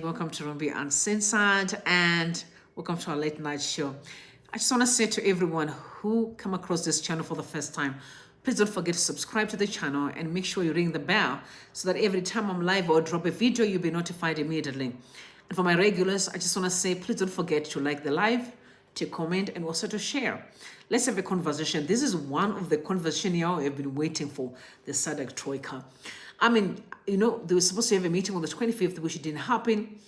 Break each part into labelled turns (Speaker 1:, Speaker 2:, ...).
Speaker 1: welcome to Rumbi Uncensored, and welcome to our late night show. I just want to say to everyone who come across this channel for the first time, please don't forget to subscribe to the channel and make sure you ring the bell so that every time I'm live or drop a video, you'll be notified immediately. And for my regulars, I just want to say, please don't forget to like the live, to comment, and also to share. Let's have a conversation. This is one of the conversations y'all have been waiting for, the SADC TROIKA. I mean, you know, they were supposed to have a meeting on the 25th, which didn't happen.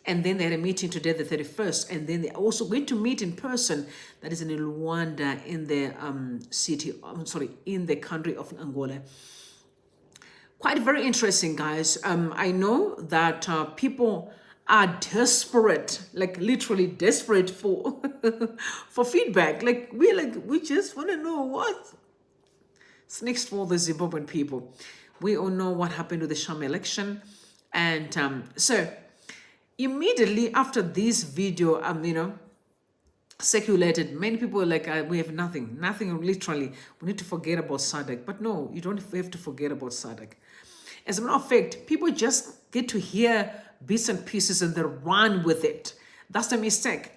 Speaker 1: And then they had a meeting today, the 31st. And then they're also going to meet in person, that is in Luanda, in the in the country of Angola. Quite very interesting, guys. I know that people are desperate, like literally desperate for for feedback. We just want to know what's next for the Zimbabwean people. We all know what happened with the sham election, and so immediately after this video, circulated, many people were like, we have nothing, literally. We need to forget about SADC. But no, you don't have to forget about SADC. As a matter of fact, people just get to hear bits and pieces and they run with it. That's the mistake.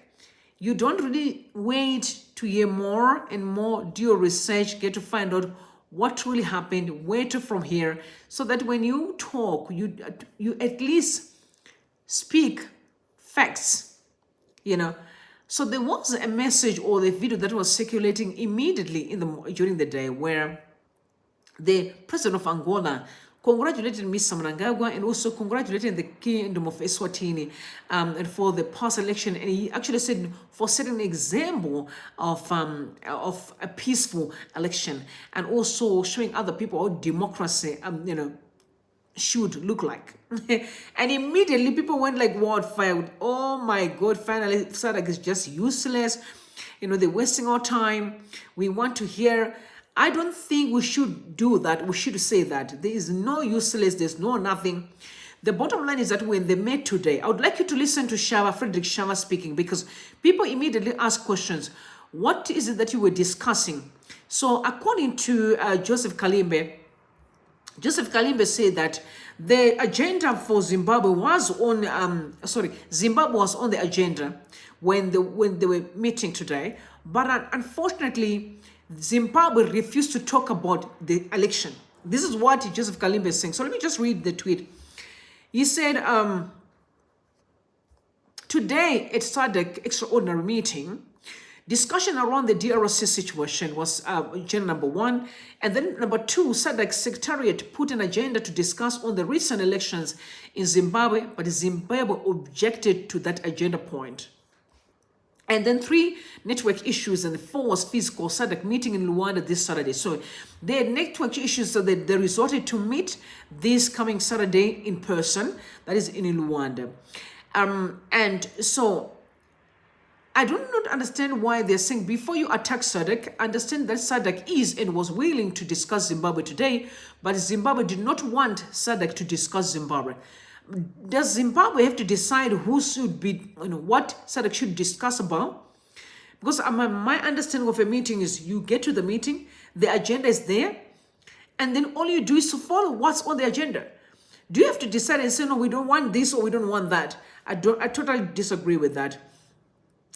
Speaker 1: You don't really wait to hear more and more, do your research, get to find out what really happened, where to from here, so that when you talk, you at least speak facts, So there was a message or the video that was circulating immediately during the day where the president of Angola congratulated Mr. Mnangagwa and also congratulated the kingdom of Eswatini and for the past election. And he actually said for setting an example of a peaceful election and also showing other people how democracy, should look like. And immediately people went like wildfire. Oh my God, finally SADC is just useless. They're wasting our time. We want to hear. I don't think we should do that. We should say that. There is no useless, there's no nothing. The bottom line is that when they met today, I would like you to listen to Frederick Shava speaking, because people immediately ask questions. What is it that you were discussing? So according to Joseph Kalimbe said that the agenda for Zimbabwe was on, Zimbabwe was on the agenda when they were meeting today. But unfortunately, Zimbabwe refused to talk about the election. This is what Joseph Kalimbe is saying. So let me just read the tweet. He said, today at SADC extraordinary meeting, discussion around the DRC situation was agenda number 1. And then number 2, SADC Secretariat put an agenda to discuss on the recent elections in Zimbabwe, but Zimbabwe objected to that agenda point. And then 3, network issues, and 4 was physical SADC meeting in Luanda this Saturday. So they had network issues, so they resorted to meet this coming Saturday in person, that is in Luanda. And so I do not understand why they're saying before you attack SADC, understand that SADC is and was willing to discuss Zimbabwe today, but Zimbabwe did not want SADC to discuss Zimbabwe. Does Zimbabwe have to decide who should be, what SADC should discuss about? Because my understanding of a meeting is you get to the meeting, the agenda is there, and then all you do is to follow what's on the agenda. Do you have to decide and say, no, we don't want this or we don't want that? I totally disagree with that.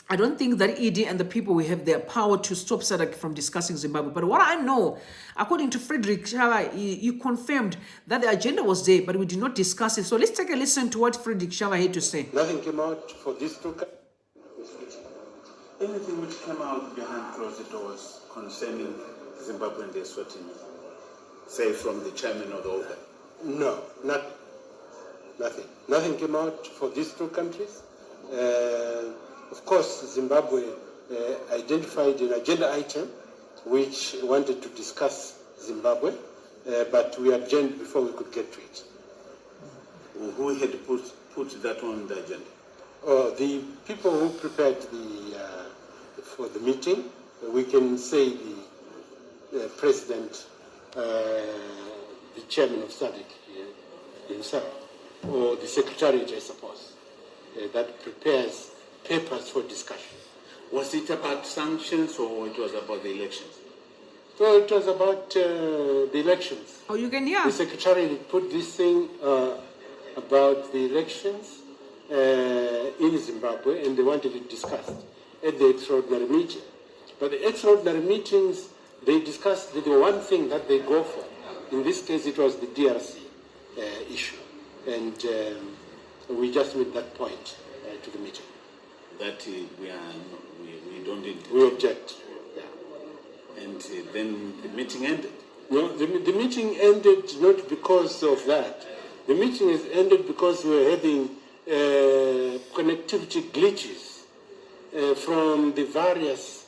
Speaker 1: I don't think that ED and the people will have their power to stop SADC from discussing Zimbabwe. But what I know, according to Frederick Shava, he confirmed that the agenda was there, but we did not discuss it. So let's take a listen to what Frederick Shava had to say.
Speaker 2: Nothing came out for this to come.
Speaker 3: Anything which came out behind closed doors concerning Zimbabwe and the Eswatini, say from the chairman of the organ?
Speaker 2: No, nothing. Nothing came out for these two countries. Of course, Zimbabwe identified an agenda item which wanted to discuss Zimbabwe, but we adjourned before we could get to it.
Speaker 3: Who had put that on the agenda?
Speaker 2: The people who prepared for the meeting, we can say the president, the chairman of SADC himself, or the secretariat, I suppose, that prepares papers for discussion.
Speaker 3: Was it about sanctions or it was about the elections?
Speaker 2: So it was about the elections.
Speaker 1: Oh, you can hear.
Speaker 2: The secretary put this thing about the elections, in Zimbabwe, and they wanted it discussed at the extraordinary meeting. But the extraordinary meetings, they discussed the one thing that they go for. In this case, it was the DRC issue. And we just made that point to the meeting.
Speaker 3: That we don't intend.
Speaker 2: We object. Yeah.
Speaker 3: And then the meeting ended.
Speaker 2: No, the meeting ended not because of that. The meeting has ended because we're having connectivity glitches from the various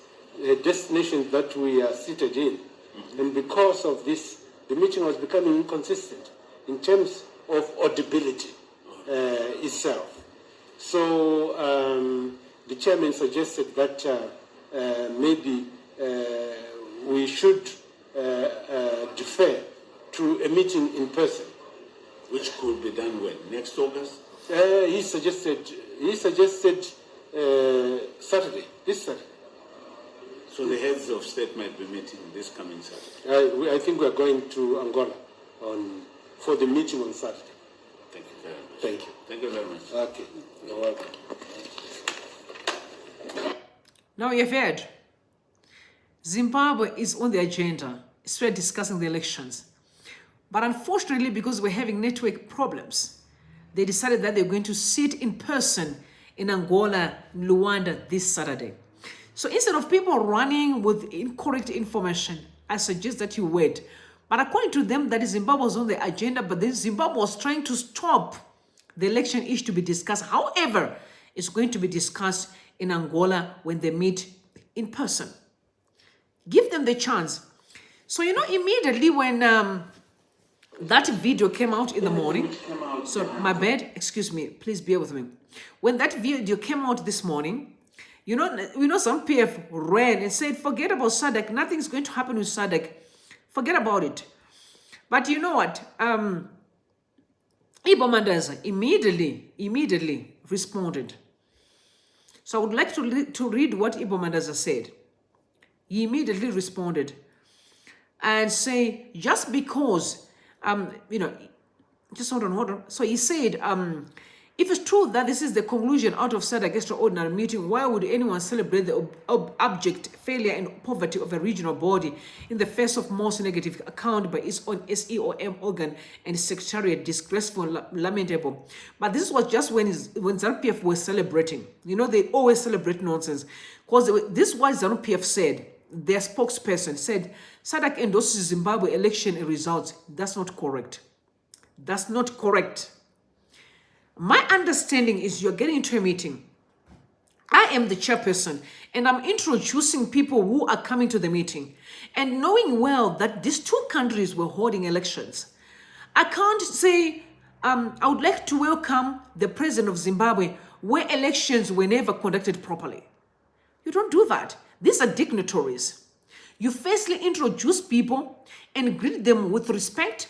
Speaker 2: destinations that we are seated in. Mm-hmm. And because of this, the meeting was becoming inconsistent in terms of audibility itself. So the chairman suggested that maybe we should defer to a meeting in person.
Speaker 3: Which could be done when? Next August?
Speaker 2: He suggested Saturday, this Saturday.
Speaker 3: So the heads of state might be meeting this coming Saturday.
Speaker 2: I think we are going to Angola for the meeting on Saturday.
Speaker 3: Thank you very much.
Speaker 2: Thank you.
Speaker 3: Thank you very much.
Speaker 2: Okay, you're welcome.
Speaker 1: Now you've heard, Zimbabwe is on the agenda. We're discussing the elections. But unfortunately, because we're having network problems, they decided that they're going to sit in person in Angola, Luanda this Saturday. So instead of people running with incorrect information, I suggest that you wait. But according to them, that Zimbabwe was on the agenda, but then Zimbabwe was trying to stop the election issue to be discussed. However, it's going to be discussed in Angola when they meet in person. Give them the chance. So, immediately when that video came out in the morning, so my bad, excuse me, please bear with me. When that video came out this morning, some PF ran and said, forget about SADC, nothing's going to happen with SADC. Forget about it. But you know what? Ibo Mandaza immediately responded. So I would like to read what Ibo Mandaza said. He immediately responded and say, just because, just hold on. So he said, if it's true that this is the conclusion out of SADC extraordinary meeting, why would anyone celebrate the abject failure and poverty of a regional body in the face of most negative account by its own SEOM organ and secretariat? Disgraceful and lamentable. But this was just when ZANU-PF was celebrating. They always celebrate nonsense. Because this is what ZANU-PF said. Their spokesperson said, SADC endorses Zimbabwe election results. That's not correct. That's not correct. My understanding is you're getting into a meeting. I am the chairperson and I'm introducing people who are coming to the meeting. And knowing well that these two countries were holding elections, I can't say, I would like to welcome the president of Zimbabwe where elections were never conducted properly. You don't do that. These are dignitaries. You firstly introduce people and greet them with respect.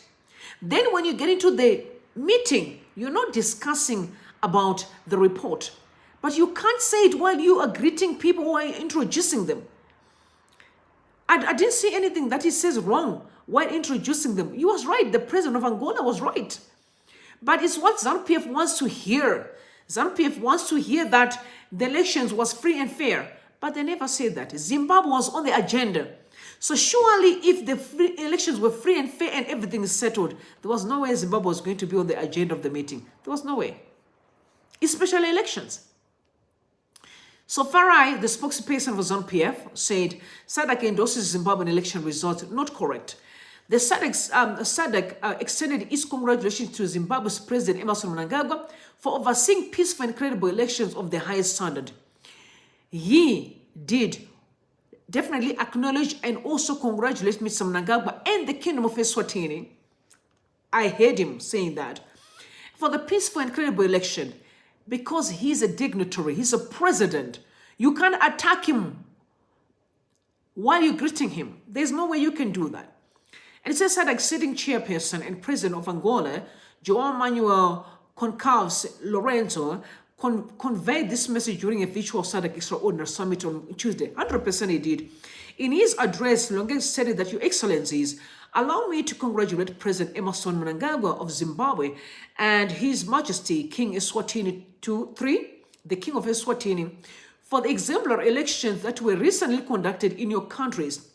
Speaker 1: Then when you get into the meeting, you're not discussing about the report. But you can't say it while you are greeting people while you're introducing them. I didn't see anything that he says wrong while introducing them. He was right. The president of Angola was right. But it's what ZANU-PF wants to hear. ZANU-PF wants to hear that the elections was free and fair. But they never said that. Zimbabwe was on the agenda. So surely if the elections were free and fair and everything is settled, there was no way Zimbabwe was going to be on the agenda of the meeting. There was no way. Especially elections. So Farai, the spokesperson for ZANU-PF, said SADC endorses Zimbabwean election results. Not correct. The SADC extended its congratulations to Zimbabwe's President Emmerson Mnangagwa for overseeing peaceful and credible elections of the highest standard. He did definitely acknowledge and also congratulate Mr. Mnangagwa and the Kingdom of Eswatini. I heard him saying that. For the peaceful and credible election, because he's a dignitary, he's a president. You can't attack him while you're greeting him. There's no way you can do that. And it says that sitting chairperson and president of Angola, João Lourenço, conveyed this message during a virtual SADC extraordinary summit on Tuesday. 100% he did. In his address, Lourenço said that, Your Excellencies, Allow me to congratulate President Emmerson Mnangagwa of Zimbabwe and His Majesty King Eswatini III, the King of Eswatini, for the exemplary elections that were recently conducted in your countries.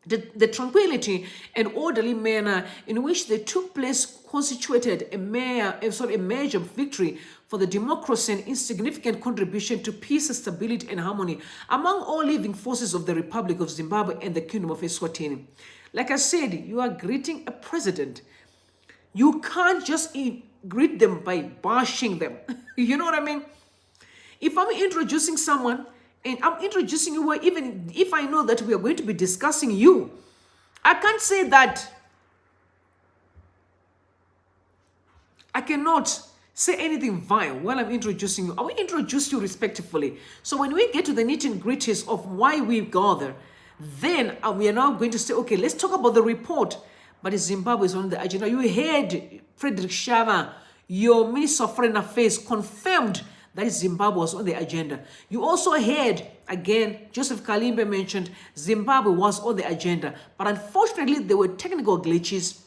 Speaker 1: The tranquility and orderly manner in which they took place constituted a major victory for the democracy and insignificant contribution to peace, stability, and harmony among all living forces of the Republic of Zimbabwe and the Kingdom of Eswatini. Like I said, you are greeting a president. You can't just greet them by bashing them. You know what I mean? If I'm introducing someone, and I'm introducing you, even if I know that we are going to be discussing you, I can't say that. I cannot say anything vile while I'm introducing you. I will introduce you respectfully. So when we get to the nitty and gritties of why we gather, then we are now going to say, okay, let's talk about the report. But Zimbabwe is on the agenda. You heard Frederick Shava, your Minister of Foreign Affairs, confirmed that Zimbabwe was on the agenda. You also heard, again, Joseph Kalimbe mentioned Zimbabwe was on the agenda. But unfortunately, there were technical glitches.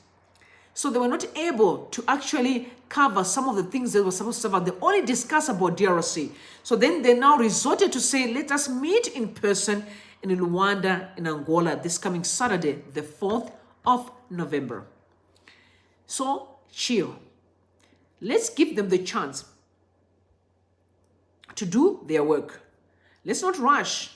Speaker 1: So they were not able to actually cover some of the things they were supposed to cover. They only discussed about DRC. So then they now resorted to say, let us meet in person in Luanda, in Angola, this coming Saturday, the 4th of November. So, chill. Let's give them the chance to do their work. Let's not rush.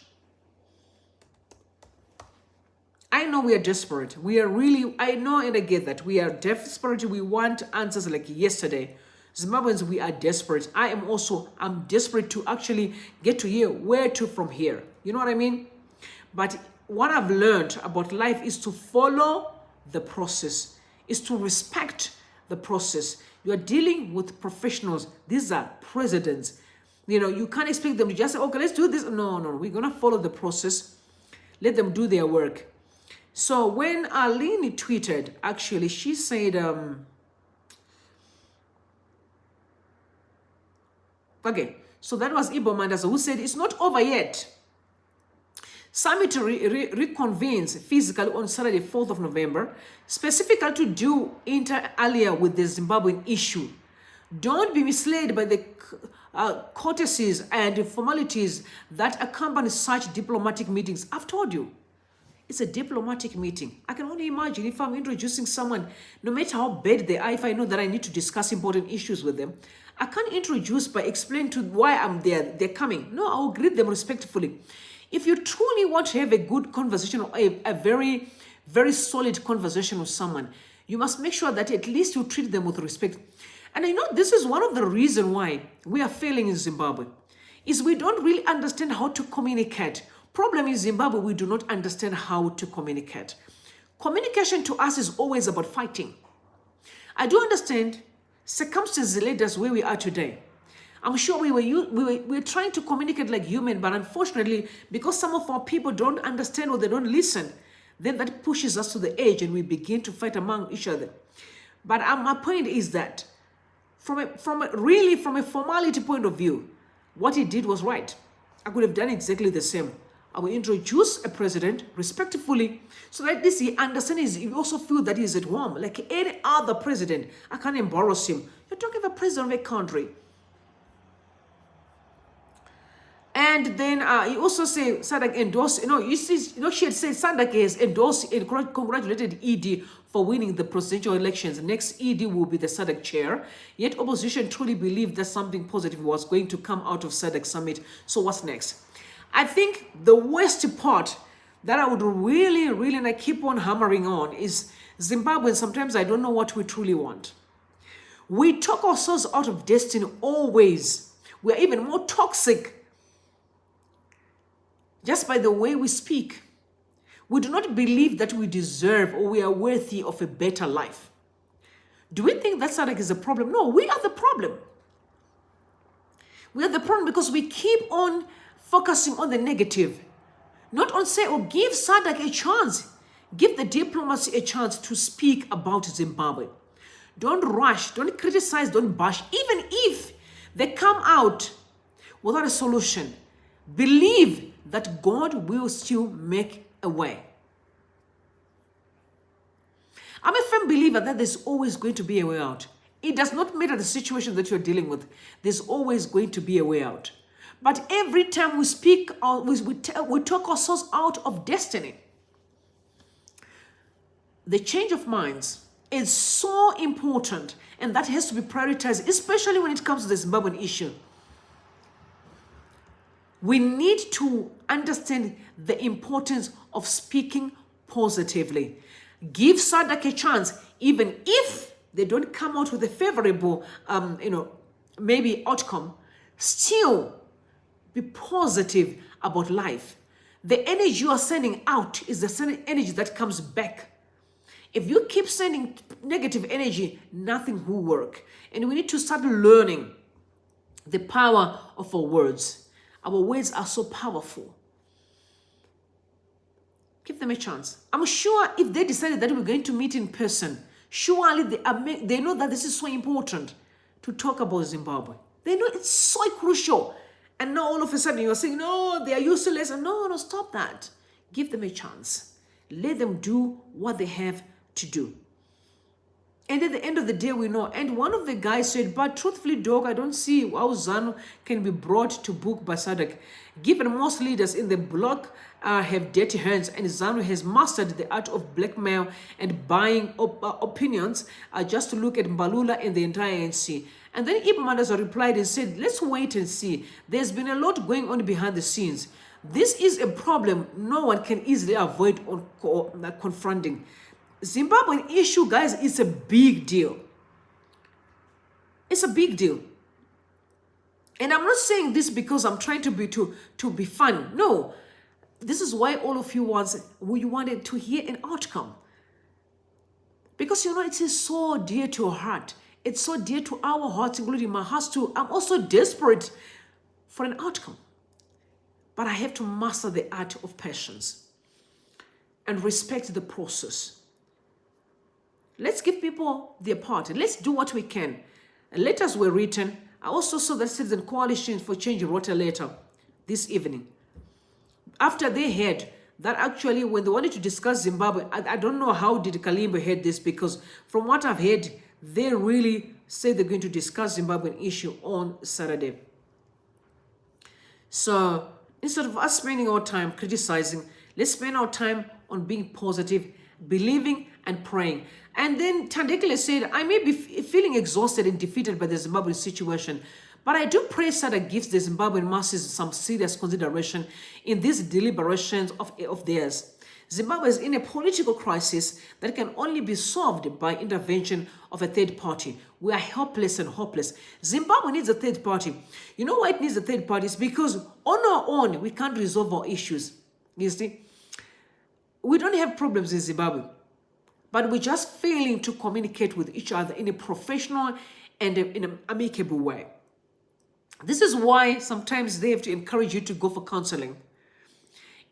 Speaker 1: I know we are desperate. We are really, I know and I get that. We are desperate. We want answers like yesterday. Zimbabweans, we are desperate. I'm desperate to actually get to hear where to from here. You know what I mean? But what I've learned about life is to follow the process, is to respect the process. You are dealing with professionals. These are presidents. You know, you can't expect them to just say, okay, let's do this. No, we're going to follow the process. Let them do their work. So when Aline tweeted, actually, she said, okay, so that was Ibo Mandasa who said, it's not over yet. Summit reconvenes physically on Saturday, 4th of November, specifically to do inter alia with the Zimbabwean issue. Don't be misled by the courtesies and formalities that accompany such diplomatic meetings. I've told you, it's a diplomatic meeting. I can only imagine if I'm introducing someone, no matter how bad they are, if I know that I need to discuss important issues with them, I can't introduce by explaining to why I'm there, they're coming. No, I will greet them respectfully. If you truly want to have a good conversation, or a very, very solid conversation with someone, you must make sure that at least you treat them with respect. And I know this is one of the reasons why we are failing in Zimbabwe, is we don't really understand how to communicate. Problem in Zimbabwe, we do not understand how to communicate. Communication to us is always about fighting. I do understand circumstances led us where we are today. I'm sure we were trying to communicate like human, but unfortunately, because some of our people don't understand or they don't listen, then that pushes us to the edge and we begin to fight among each other. But my point is that from a formality point of view, what he did was right. I could have done exactly the same. I will introduce a president respectfully so that this he understands, he also feel that he's at home. Like any other president, I can't embarrass him. You're talking about president of a country. And then he also said SADC endorsed, she had said SADC has endorsed and congratulated ED for winning the presidential elections. Next ED will be the SADC chair. Yet opposition truly believed that something positive was going to come out of SADC summit. So what's next? I think the worst part that I would really, and I keep on hammering on is Zimbabwe. Sometimes I don't know what we truly want. We talk ourselves out of destiny always. We are even more toxic just by the way we speak. We do not believe that we deserve or we are worthy of a better life. Do we think that SADC is a problem? No, we are the problem. We are the problem because we keep on focusing on the negative, not on say, give SADC a chance. Give the diplomacy a chance to speak about Zimbabwe. Don't rush, don't criticize, don't bash. Even if they come out without a solution, believe that God will still make a way. I'm a firm believer that there's always going to be a way out. It does not matter the situation that you're dealing with. There's always going to be a way out. But every time we speak, we talk ourselves out of destiny. The change of minds is so important, and that has to be prioritized, especially when it comes to the Zimbabwean issue. We need to understand the importance of speaking positively. Give SADC a chance, even if they don't come out with a favorable, maybe outcome. Still, be positive about life. The energy you are sending out is the same energy that comes back. If you keep sending negative energy, nothing will work. And we need to start learning the power of our words. Our words are so powerful. Give them a chance. I'm sure if they decided that we're going to meet in person, surely they know that this is so important to talk about Zimbabwe. They know it's so crucial. And now all of a sudden you're saying, no, they are useless. And no, stop that. Give them a chance. Let them do what they have to do. And at the end of the day, we know. And one of the guys said, but truthfully, dog, I don't see how ZANU can be brought to book by SADC. Given most leaders in the bloc have dirty hands, and ZANU has mastered the art of blackmail and buying opinions, just to look at Mbalula and the entire ANC. And then Emmerson replied and said, let's wait and see. There's been a lot going on behind the scenes. This is a problem no one can easily avoid confronting. Zimbabwean issue, guys, is a big deal. It's a big deal. And I'm not saying this because I'm trying to be fun. No. This is why all of you wanted to hear an outcome. Because it is so dear to our heart. It's so dear to our hearts, including my heart too. I'm also desperate for an outcome. But I have to master the art of patience and respect the process. Let's give people their part. Let's do what we can. Letters were written. I also saw the Citizen Coalition for Change wrote a letter this evening. After they heard that actually when they wanted to discuss Zimbabwe, I don't know how did Kalimba heard this, because from what I've heard, they really say they're going to discuss Zimbabwean issue on Saturday. So instead of us spending our time criticizing, let's spend our time on being positive, believing and praying. And then Tandekele said, I may be feeling exhausted and defeated by the Zimbabwean situation, but I do pray SADC gives the Zimbabwean masses some serious consideration in these deliberations of theirs. Zimbabwe is in a political crisis that can only be solved by intervention of a third party. We are helpless and hopeless. Zimbabwe needs a third party. You know why it needs a third party? It's because on our own, we can't resolve our issues. You see? We don't have problems in Zimbabwe, but we're just failing to communicate with each other in a professional and in an amicable way. This is why sometimes they have to encourage you to go for counseling.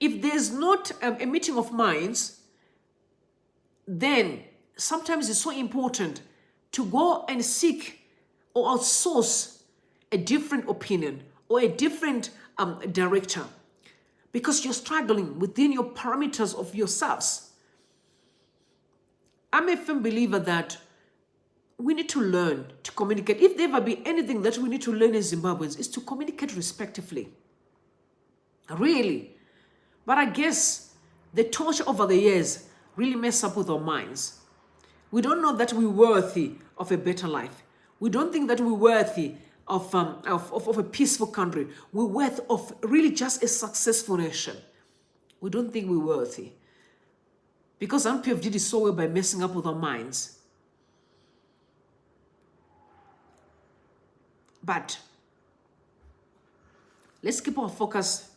Speaker 1: If there's not a meeting of minds, then sometimes it's so important to go and seek or outsource a different opinion or a different director, because you're struggling within your parameters of yourselves. I'm a firm believer that we need to learn to communicate. If there ever be anything that we need to learn as Zimbabweans, is to communicate respectively. Really. But I guess the torture over the years really mess up with our minds. We don't know that we're worthy of a better life. We don't think that we're worthy of a peaceful country. We're worthy of really just a successful nation. We don't think we're worthy. Because MPF did it so well by messing up with our minds. But let's keep our focus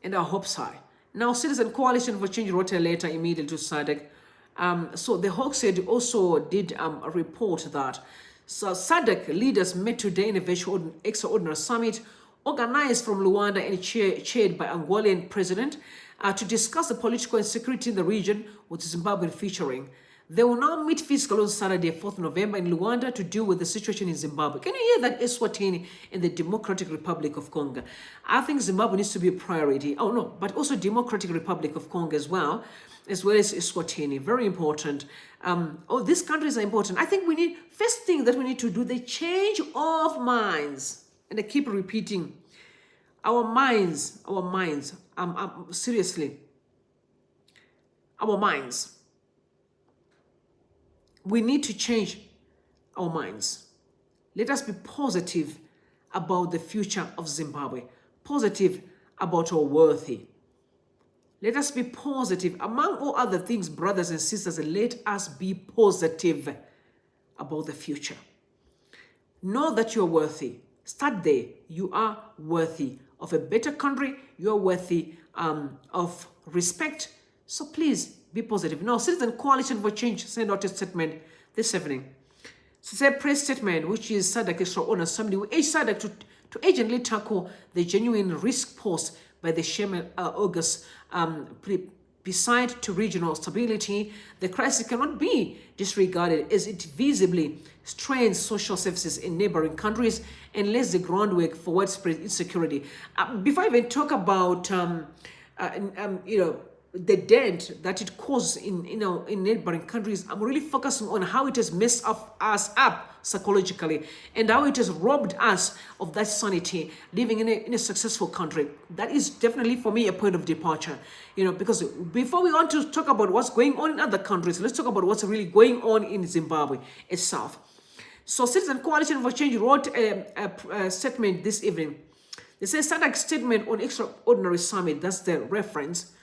Speaker 1: and our hopes high. Now, Citizen Coalition for Change wrote a letter immediately to SADC. So the Hawk said also did a report that SADC leaders met today in a extraordinary summit organized from Luanda and chaired by Angolan President to discuss the political insecurity in the region, with Zimbabwe featuring. They will now meet physically on Saturday, 4th November in Luanda to deal with the situation in Zimbabwe. Can you hear that? Eswatini in the Democratic Republic of Congo. I think Zimbabwe needs to be a priority. Oh no, but also Democratic Republic of Congo as well as Eswatini. Very important. These countries are important. I think we need, first thing that we need to do, the change of minds. And I keep repeating, our minds, seriously, our minds. We need to change our minds. Let us be positive about the future of Zimbabwe, positive about our worthy. Let us be positive. Among all other things, brothers and sisters, let us be positive about the future. Know that you are worthy. Start there. You are worthy of a better country. You are worthy of respect. So please be positive. Now, Citizen Coalition for Change sent out a statement this evening. It's a press statement, which is SADC Extraordinary Assembly. We urge SADC to urgently tackle the genuine risk posed by the Chairman August. Beside to regional stability, the crisis cannot be disregarded as it visibly strains social services in neighboring countries and lays the groundwork for widespread insecurity. Before I even talk about the dent that it causes in neighboring countries, I'm really focusing on how it has messed us up psychologically and how it has robbed us of that sanity living in a successful country. That is definitely for me a point of departure, because before we want to talk about what's going on in other countries, let's talk about what's really going on in Zimbabwe itself. So Citizen Coalition for Change wrote a statement this evening. They say SADC statement on extraordinary summit, that's the reference.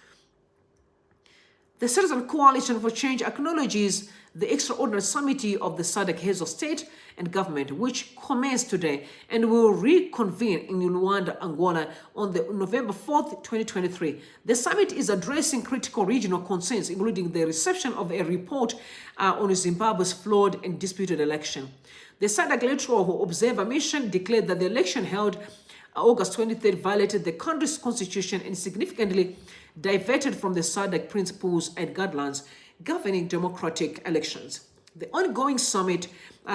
Speaker 1: The Citizen Coalition for Change acknowledges the extraordinary summit of the SADC heads of state and government, which commenced today and will reconvene in Luanda, Angola on November 4th, 2023. The summit is addressing critical regional concerns, including the reception of a report on Zimbabwe's flawed and disputed election. The SADC electoral observer mission declared that the election held August 23rd violated the country's constitution and significantly diverted from the SADC principles and guidelines governing democratic elections. The ongoing summit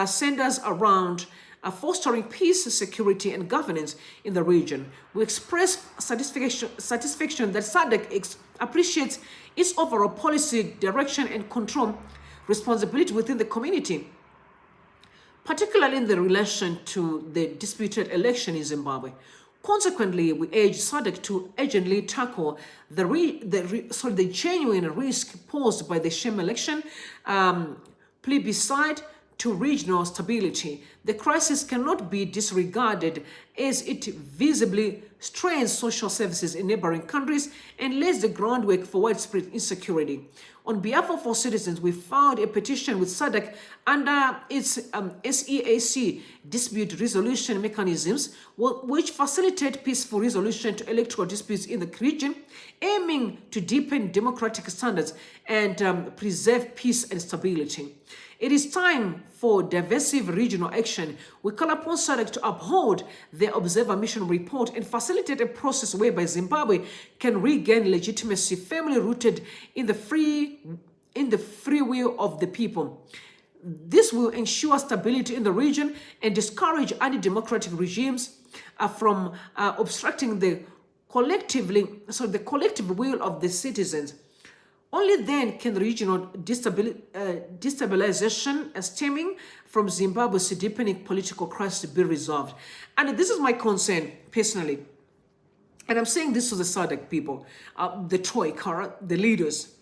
Speaker 1: centers around fostering peace, security, and governance in the region. We express satisfaction that SADC appreciates its overall policy direction and control responsibility within the community, particularly in the relation to the disputed election in Zimbabwe. Consequently, we urge SADC to urgently tackle the genuine risk posed by the sham election, plebiscite to regional stability. The crisis cannot be disregarded as it visibly strains social services in neighboring countries and lays the groundwork for widespread insecurity. On behalf of our citizens, we filed a petition with SADC under its SADC dispute resolution mechanisms, which facilitate peaceful resolution to electoral disputes in the region, aiming to deepen democratic standards and preserve peace and stability. It is time for divisive regional action. We call upon SADC to uphold the Observer Mission report and facilitate a process whereby Zimbabwe can regain legitimacy firmly rooted in the free will of the people. This will ensure stability in the region and discourage anti-democratic regimes from obstructing the collective will of the citizens. Only then can the regional destabilization stemming from Zimbabwe's deepening political crisis be resolved. And this is my concern personally. And I'm saying this to the SADC people, the Troika, the leaders.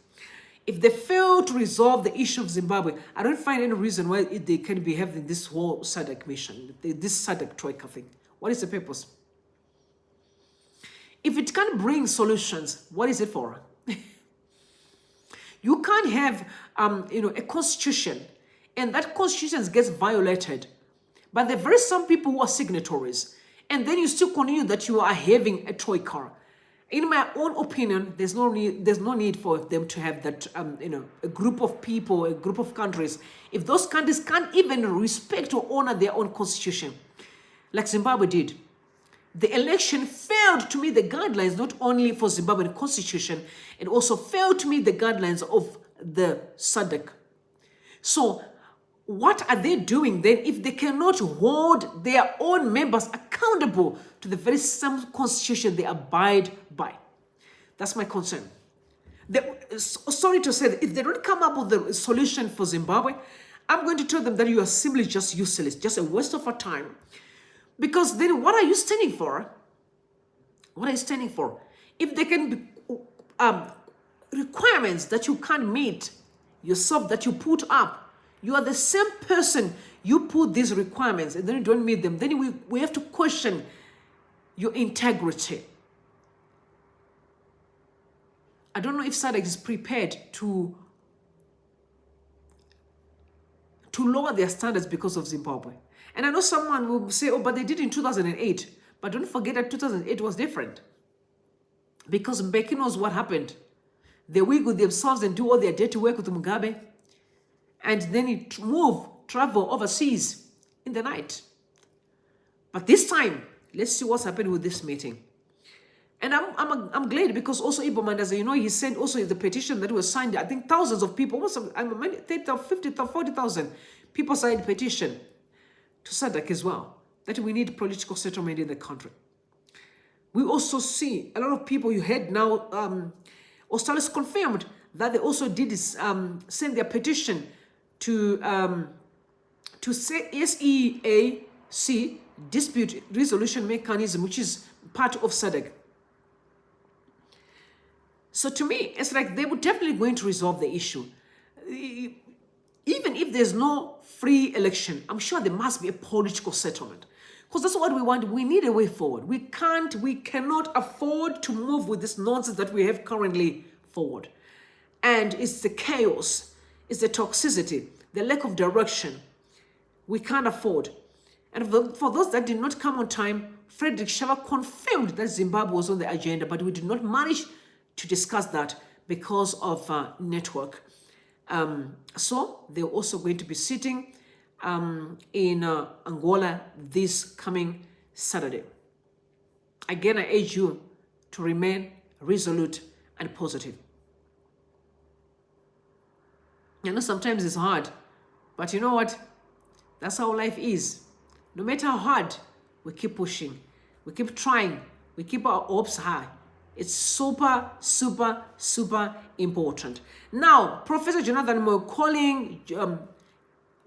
Speaker 1: If they fail to resolve the issue of Zimbabwe, I don't find any reason why they can be having this whole SADC mission, this SADC Troika thing. What is the purpose? If it can't bring solutions, what is it for? You can't have, a constitution, and that constitution gets violated. But there are very some people who are signatories, and then you still continue that you are having a troika. In my own opinion, there's no need for them to have that, a group of people, a group of countries. If those countries can't even respect or honor their own constitution, like Zimbabwe did. The election failed to meet the guidelines, not only for Zimbabwean constitution, it also failed to meet the guidelines of the SADC. So what are they doing then if they cannot hold their own members accountable to the very same constitution they abide by? That's my concern. Sorry to say that if they don't come up with the solution for Zimbabwe, I'm going to tell them that you are simply just useless, just a waste of our time. Because then what are you standing for? What are you standing for? If they can be requirements that you can't meet yourself, that you put up, you are the same person, you put these requirements and then you don't meet them, then we have to question your integrity. I don't know if SADC is prepared to lower their standards because of Zimbabwe. And I know someone will say, oh, but they did in 2008. But don't forget that 2008 was different. Because Mbeki knows what happened. They wiggle themselves and do all their dirty work with Mugabe. And then he travel overseas in the night. But this time, let's see what's happening with this meeting. And I'm glad because also Ibo Mandaza, you know, he sent also the petition that was signed. I think thousands of people, almost 50,000, 40,000 people signed petition to SADC as well, that we need political settlement in the country. We also see a lot of people, you heard now, Australis confirmed that they also did send their petition to SADC dispute resolution mechanism, which is part of SADC. So to me, it's like they were definitely going to resolve the issue. Even if there's no free election, I'm sure there must be a political settlement. Because that's what we want. We need a way forward. We cannot afford to move with this nonsense that we have currently forward. And it's the chaos, it's the toxicity, the lack of direction. We can't afford. And for those that did not come on time, Frederick Shava confirmed that Zimbabwe was on the agenda, but we did not manage to discuss that because of network. So they're also going to be sitting in Angola this coming Saturday. Again, I urge you to remain resolute and positive. I know sometimes it's hard, but you know what? That's how life is. No matter how hard, we keep pushing, we keep trying, we keep our hopes high. It's super, super, super important. Now, Professor Jonathan Moyo calling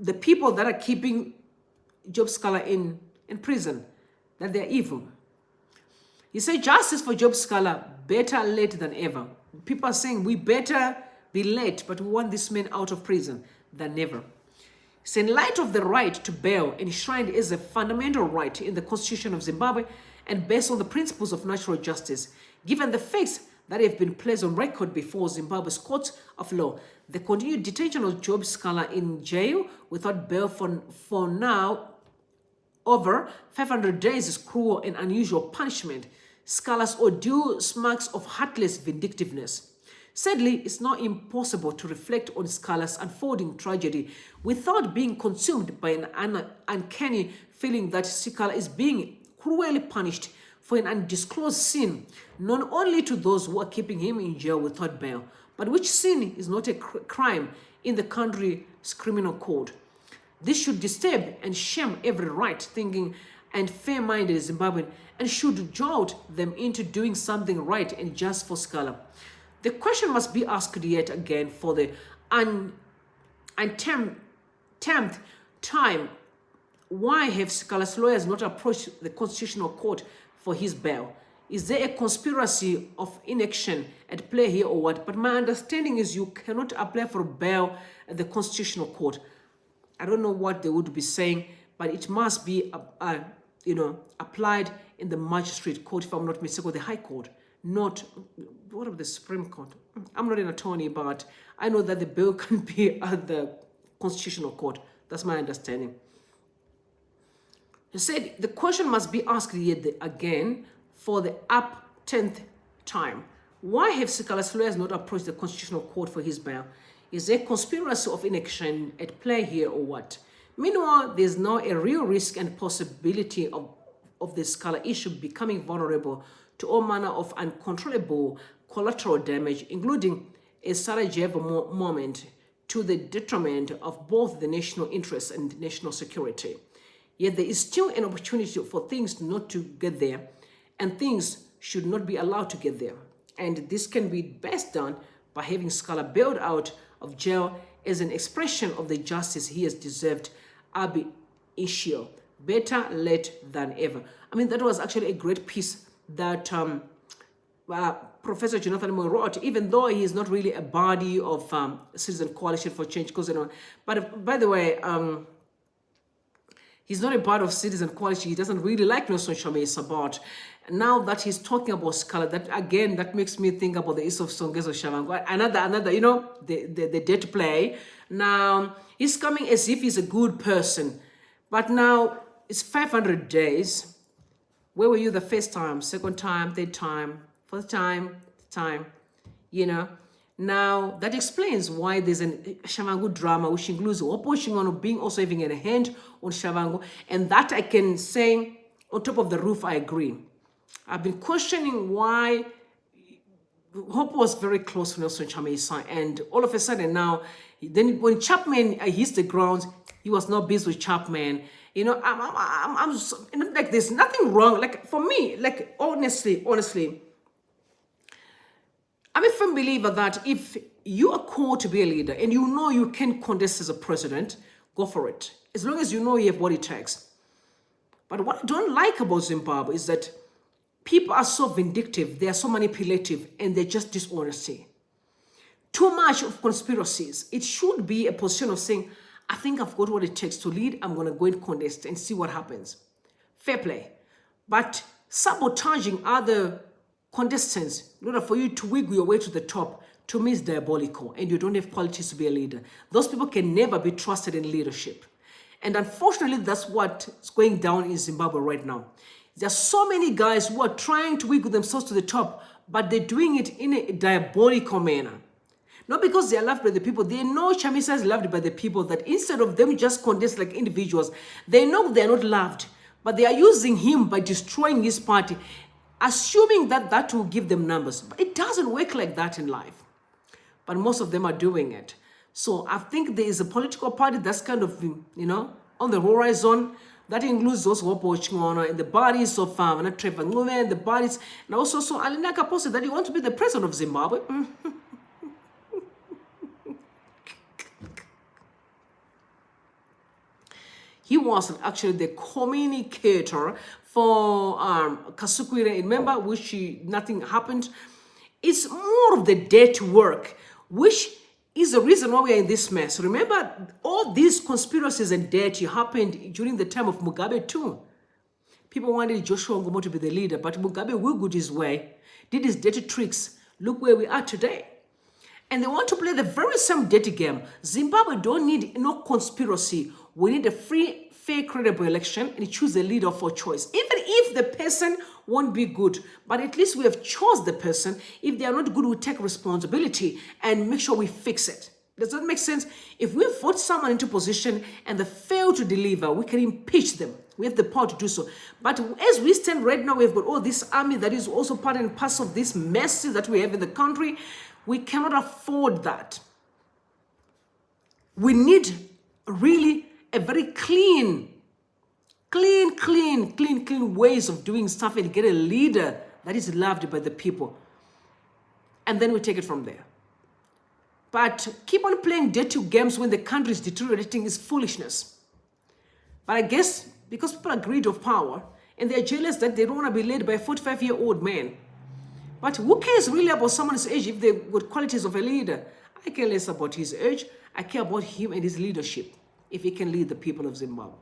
Speaker 1: the people that are keeping Job Scholar in prison, that they're evil. He said justice for Job Scholar, better late than ever. People are saying we better be late, but we want this man out of prison than never. So in light of the right to bail enshrined as a fundamental right in the Constitution of Zimbabwe and based on the principles of natural justice, given the facts that have been placed on record before Zimbabwe's courts of law, the continued detention of Job Scholar in jail without bail for now over 500 days is cruel and unusual punishment. Scholar's ordeal smacks of heartless vindictiveness. Sadly, it's not impossible to reflect on Scholar's unfolding tragedy without being consumed by an uncanny feeling that Scholar is being cruelly punished for an undisclosed sin, not only to those who are keeping him in jail without bail, but which sin is not a crime in the country's criminal code. This should disturb and shame every right-thinking and fair-minded Zimbabwean and should jolt them into doing something right and just for Scholar. The question must be asked yet again for the untenth time. Why have Scholar's lawyers not approached the Constitutional Court for his bail? Is there a conspiracy of inaction at play here or what? But my understanding is you cannot apply for bail at the Constitutional Court. I don't know what they would be saying, but it must be applied in the Magistrate Court, if I'm not mistaken, the High Court, not what of the Supreme Court. I'm not an attorney, but I know that the bail can be at the Constitutional Court. That's my understanding. He said the question must be asked yet again for the 10th time. Why have Scholar's lawyers not approached the Constitutional Court for his bail? Is there a conspiracy of inaction at play here or what? Meanwhile, there's now a real risk and possibility of the Scholar issue becoming vulnerable to all manner of uncontrollable collateral damage, including a Sarajevo moment to the detriment of both the national interests and national security. Yet there is still an opportunity for things not to get there, and things should not be allowed to get there. And this can be best done by having Scala bailed out of jail as an expression of the justice he has deserved ab initio. Better late than ever. I mean, that was actually a great piece that Professor Jonathan Moyo wrote, even though he is not really a body of Citizen Coalition for Change, because, you know, but by the way, he's not a part of Citizen Coalition. He doesn't really like Nelson Chamisa, but now that he's talking about Scala, that again, that makes me think about the East of Songezo Shavangu. Another, you know, the debt play. Now, he's coming as if he's a good person, but now it's 500 days. Where were you the first time, second time, third time, fourth time, you know? Now, that explains why there's a Shavangu drama, which includes Wopo being also having a hand on Shavangu. And that I can say, on top of the roof, I agree. I've been questioning why Hope was very close to Nelson Chamisa, and all of a sudden now, then when Chapman hits the ground, he was not busy with Chapman. You know, I'm like, there's nothing wrong. Like, for me, like, honestly, I'm a firm believer that if you are called to be a leader and you know you can contest as a president, go for it. As long as you know you have what it takes. But what I don't like about Zimbabwe is that people are so vindictive, they are so manipulative, and they're just dishonesty. Too much of conspiracies. It should be a position of saying, I think I've got what it takes to lead. I'm going to go and contest and see what happens. Fair play. But sabotaging other contestants in order for you to wiggle your way to the top, to me, is diabolical, and you don't have qualities to be a leader. Those people can never be trusted in leadership. And unfortunately, that's what's going down in Zimbabwe right now. There's so many guys who are trying to wiggle themselves to the top, but they're doing it in a diabolical manner. Not because they are loved by the people. They know Chamisa is loved by the people, that instead of them just contest like individuals, they know they're not loved, but they are using him by destroying his party, assuming that that will give them numbers. But it doesn't work like that in life. But most of them are doing it. So I think there is a political party that's kind of, you know, on the horizon. That includes those who are watching on and the bodies of Trevor Ngome, the bodies, and also so Alinaka posted that he wants to be the president of Zimbabwe. He was actually the communicator for Kasukwire, remember, which nothing happened. It's more of the dirty work, which is the reason why we are in this mess. Remember, all these conspiracies and dirty happened during the time of Mugabe too. People wanted Joshua Nkomo to be the leader, but Mugabe wiggled his way, did his dirty tricks. Look where we are today. And they want to play the very same dirty game. Zimbabwe don't need no conspiracy. We need a free, fair, credible election and choose a leader for choice. Even if the person won't be good, but at least we have chose the person. If they are not good, we take responsibility and make sure we fix it. Does that make sense? If we vote someone into position and they fail to deliver, we can impeach them. We have the power to do so. But as we stand right now, we've got all this army that is also part and parcel of this mess that we have in the country. We cannot afford that. We need really a very clean ways of doing stuff and get a leader that is loved by the people. And then we take it from there. But keep on playing dirty games when the country is deteriorating is foolishness. But I guess because people are greedy of power and they're jealous that they don't want to be led by a 45-year-old man. But who cares really about someone's age if they've got qualities of a leader? I care less about his age. I care about him and his leadership, if he can lead the people of Zimbabwe.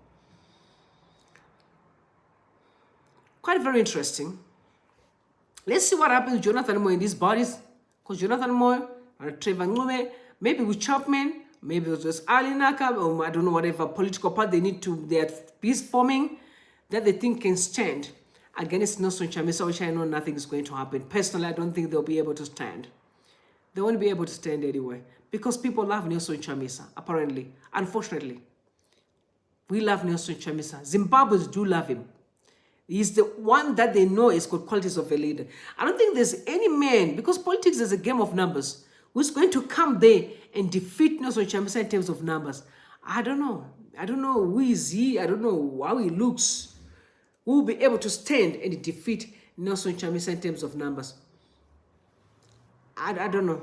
Speaker 1: Quite very interesting. Let's see what happens with Jonathan Moyo in these bodies. Because Jonathan Moyo, Trevor Ngome, maybe with Chapman, maybe with just Alinaka, or I don't know, whatever political party they are peace forming, that they think can stand against Nelson Chamisa, which I know nothing is going to happen. Personally, I don't think they'll be able to stand. They won't be able to stand anyway. Because people love Nelson Chamisa, apparently. Unfortunately. We love Nelson Chamisa. Zimbabweans do love him. He's the one that they know has got qualities of a leader. I don't think there's any man, because politics is a game of numbers. who's going to come there and defeat Nelson Chamisa in terms of numbers? I don't know. I don't know who is he. I don't know how he looks. Who will be able to stand and defeat Nelson Chamisa in terms of numbers? I don't know.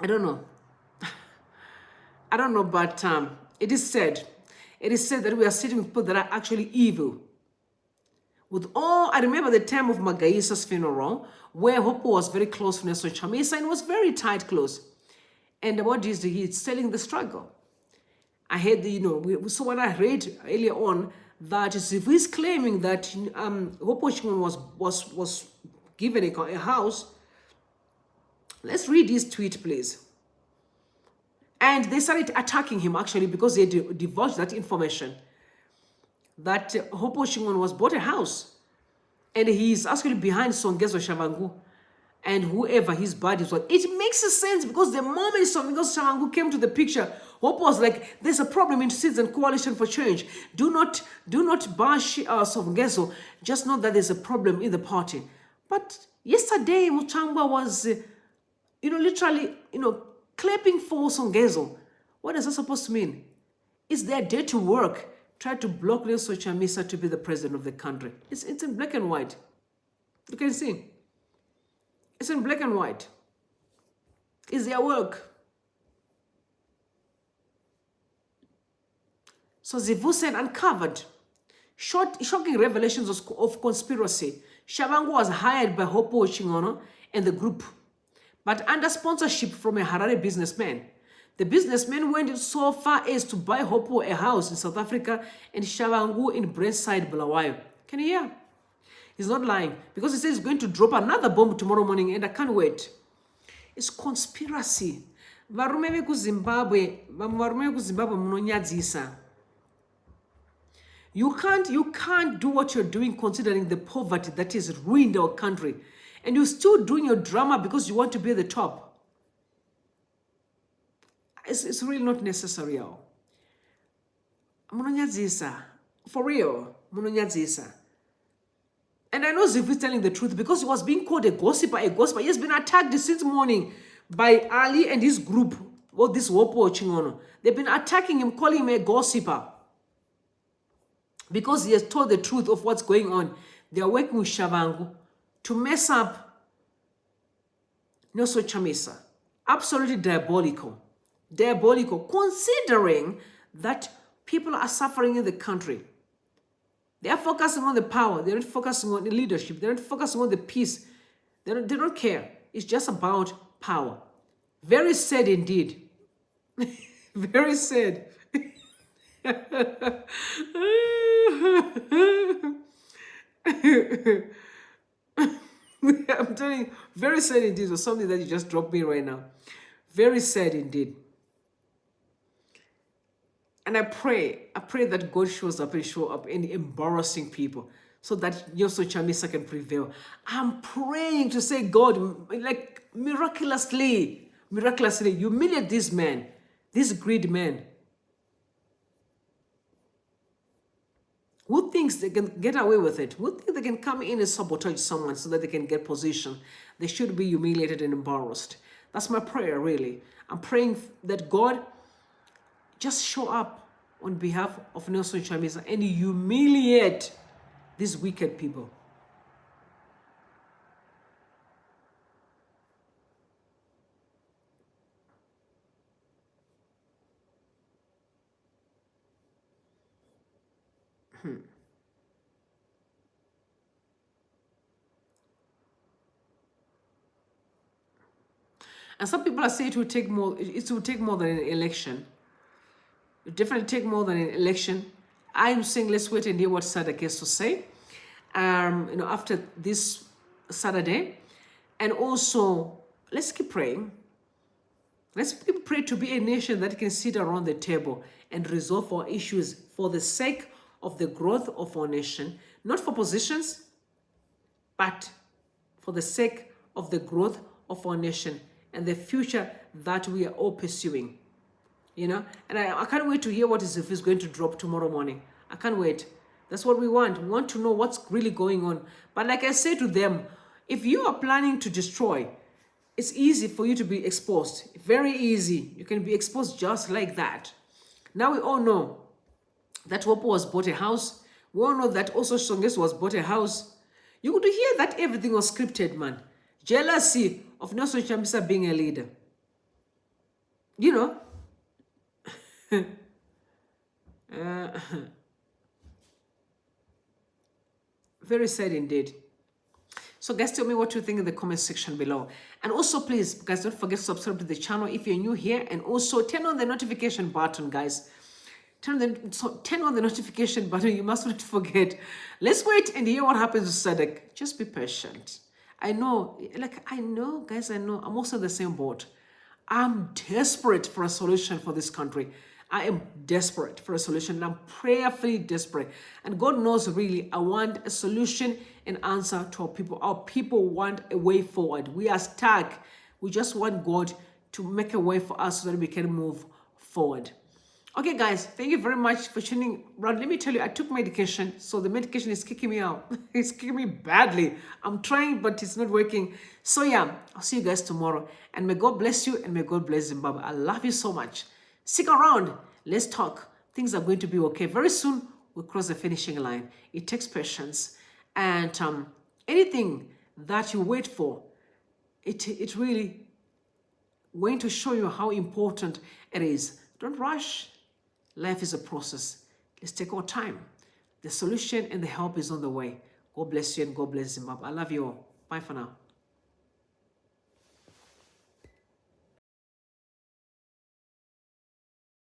Speaker 1: I don't know. I don't know, but it is said. It is said that we are sitting with people that are actually evil. With all, I remember the time of Magaisa's funeral, where Hopo was very close to Nelson Chamisa and was very tight close. And what is he's telling the struggle? I had the, so when I read earlier on that if he's claiming that Hopo Chingon was given a house, let's read his tweet, please. And they started attacking him actually because they divulged that information that Hopo Chingon was bought a house. And he's actually behind Songezo Shavangu and whoever his buddies were. It makes sense because the moment Songezo Shavangu came to the picture, Hopo was like, there's a problem in Citizen Coalition for Change. Do not bash Songezo. Just know that there's a problem in the party. But yesterday, Muchangwa was, literally, clapping for Songezo. What is that supposed to mean? Is their day to work? Try to block Nelson Chamisa to be the president of the country. It's in black and white. You can see. It's in black and white. It's their work. So Zivu said, uncovered shocking revelations of conspiracy. Shavangu was hired by Hopo Chingono and the group, but under sponsorship from a Harare businessman. The businessman went so far as to buy Hopo a house in South Africa and Shavangu in Brentsside, Bulawayo. Can you hear? He's not lying because he says he's going to drop another bomb tomorrow morning and I can't wait. It's conspiracy. Varume ku Zimbabwe munonyadzisa. You can't do what you're doing considering the poverty that has ruined our country. And you're still doing your drama because you want to be at the top. It's really not necessary. Munonyadzisa. For real. Munonyadzisa. And I know Zivu is telling the truth because he was being called a gossiper. He has been attacked since morning by Ali and his group. Well, this Wopo Chingono. They've been attacking him, calling him a gossiper. Because he has told the truth of what's going on. They are working with Shavangu to mess up Nelson Chamisa. Absolutely diabolical. Diabolical, considering that people are suffering in the country. They are focusing on the power. They're not focusing on the leadership. They're not focusing on the peace. They don't care. It's just about power. Very sad indeed. Very sad. I'm telling you, very sad indeed. It was something that you just dropped me right now. Very sad indeed. And I pray that God shows up and embarrassing people so that Nelson Chamisa can prevail. I'm praying to say, God, like miraculously, humiliate this man, this great man. Who thinks they can get away with it? Who think they can come in and sabotage someone so that they can get position? They should be humiliated and embarrassed. That's my prayer, really. I'm praying that God just show up on behalf of Nelson Chamisa and humiliate these wicked people. And some people are saying it will take more than an election. It will definitely take more than an election. I'm saying let's wait and hear what SADC has to say. After this Saturday. And also, let's keep praying. Let's pray to be a nation that can sit around the table and resolve our issues for the sake of the growth of our nation. Not for positions, but for the sake of the growth of our nation and the future that we are all pursuing. And I can't wait to hear what is going to drop tomorrow morning. I can't wait. That's what we want. We want to know what's really going on. But like I say to them, if you are planning to destroy it's easy for you to be exposed. Very easy. You can be exposed just like that. Now we all know that Wopo was bought a house. We all know that also Songes was bought a house. You could hear that everything was scripted, man. Jealousy of Nelson Chamisa being a leader. You know. Very sad indeed. So guys, tell me what you think in the comment section below. And also please, guys, don't forget to subscribe to the channel if you're new here. And also turn on the notification button, guys. Turn on the notification button. You must not forget. Let's wait and hear what happens to SADC. Just be patient. I know, guys, I know. I'm also in the same boat. I'm desperate for a solution for this country. I am desperate for a solution, and I'm prayerfully desperate. And God knows, really, I want a solution and answer to our people. Our people want a way forward. We are stuck. We just want God to make a way for us so that we can move forward. Okay, guys, thank you very much for tuning around. Let me tell you, I took medication, so the medication is kicking me out. It's kicking me badly. I'm trying, but it's not working. So yeah, I'll see you guys tomorrow. And may God bless you, and may God bless Zimbabwe. I love you so much. Stick around. Let's talk. Things are going to be okay. Very soon, we'll cross the finishing line. It takes patience. And anything that you wait for, it really going to show you how important it is. Don't rush. Life is a process. Let's take our time. The solution and the help is on the way. God bless you and God bless Zimbabwe. I love you all. Bye for now.